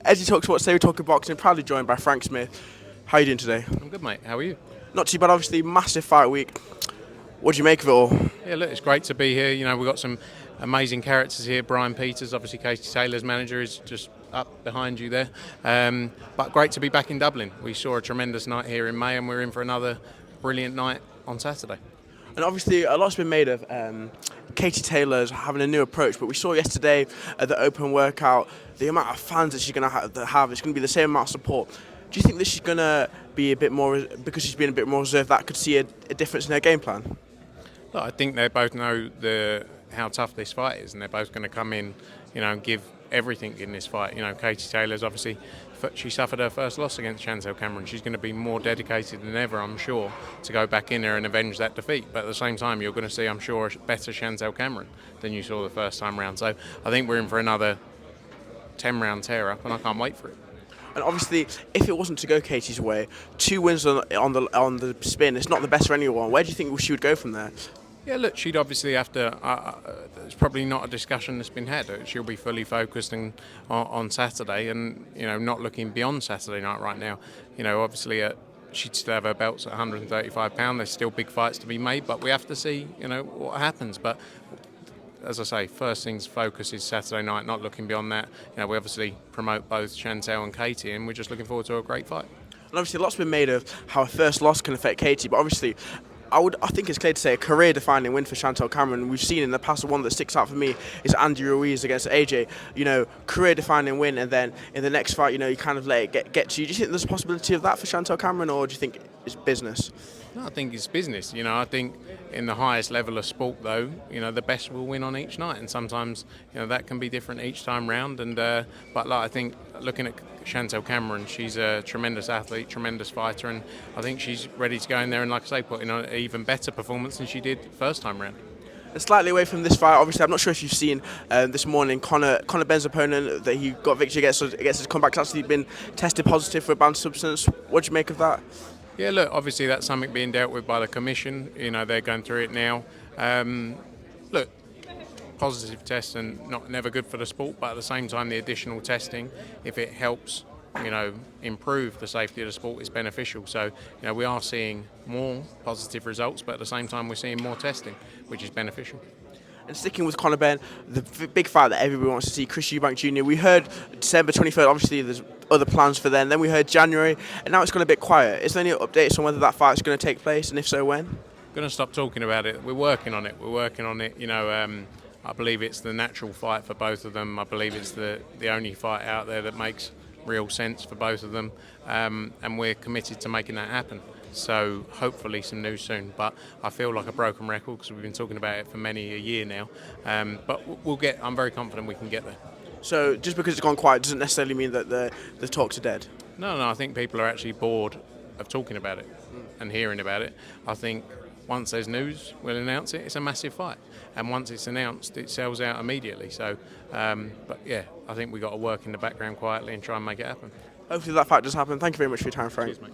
As you talk sports today, we talk boxing, proudly joined by Frank Smith. How are you doing today? I'm good, mate. How are you? Not too bad, obviously, massive fight week. What do you make of it all? Yeah, look, it's great to be here. You know, we've got some amazing characters here. Brian Peters, obviously Katie Taylor's manager, is just up behind you there. But great to be back in Dublin. We saw a tremendous night here in May, and we're in for another brilliant night on Saturday. And obviously, a lot's been made of Katie Taylor's having a new approach, but we saw yesterday at the open workout the amount of fans that she's going to have. It's going to be the same amount of support. Do you think that she's going to be a bit more, because she's been a bit more reserved, that could see a difference in her game plan? Look, I think they both know how tough this fight is, and they're both going to come in, and give everything in this fight. Katie Taylor's obviously, she suffered her first loss against Chantel Cameron. She's going to be more dedicated than ever, I'm sure, to go back in there and avenge that defeat. But at the same time, you're going to see, I'm sure, a better Chantel Cameron than you saw the first time round. So I think we're in for another 10-round tear-up, and I can't wait for it. And obviously, if it wasn't to go Katie's way, 2 wins on the spin, it's not the best for anyone. Where do you think she would go from there? Yeah, look, she'd obviously have to. It's probably not a discussion that's been had. She'll be fully focused on Saturday, and not looking beyond Saturday night right now. Obviously, she'd still have her belts at 135 pound. There's still big fights to be made, but we have to see, what happens. But as I say, first things focus is Saturday night. Not looking beyond that. We obviously promote both Chantel and Katie, and we're just looking forward to a great fight. And obviously, lots been made of how a first loss can affect Katie, but obviously, I think it's clear to say a career-defining win for Chantel Cameron. We've seen in the past, the one that sticks out for me is Andy Ruiz against AJ. Career-defining win, and then in the next fight, you kind of let it get to you. Do you think there's a possibility of that for Chantel Cameron, or do you think it's business? No, I think it's business. I think in the highest level of sport, though, the best will win on each night, and sometimes, that can be different each time round. And but I think looking at Chantel Cameron, she's a tremendous athlete, tremendous fighter, and I think she's ready to go in there and, like I say, put in an even better performance than she did first time round. And slightly away from this fight, obviously, I'm not sure if you've seen this morning, Conor Benn's opponent that he got victory against his comeback has actually been tested positive for a banned substance. What do you make of that? Yeah, look, obviously that's something being dealt with by the commission. They're going through it now. Look, positive tests and never good for the sport, but at the same time, the additional testing, if it helps, improve the safety of the sport, is beneficial. So, we are seeing more positive results, but at the same time, we're seeing more testing, which is beneficial. And sticking with Conor Benn, the big fight that everybody wants to see, Chris Eubank Jr. We heard December 23rd, obviously there's other plans for then we heard January, and now it's gone a bit quiet. Is there any updates on whether that fight's going to take place, and if so, when? Going to stop talking about it. We're working on it. I believe it's the natural fight for both of them. I believe it's the only fight out there that makes real sense for both of them, and we're committed to making that happen. So hopefully some news soon, but I feel like a broken record because we've been talking about it for many a year now. But I'm very confident we can get there. So just because it's gone quiet doesn't necessarily mean that the talks are dead? No, I think people are actually bored of talking about it and hearing about it. I think once there's news, we'll announce it. It's a massive fight, and once it's announced, it sells out immediately. So, but yeah, I think we've got to work in the background quietly and try and make it happen. Hopefully that fight does happen. Thank you very much for your time, Frank. Cheers, mate.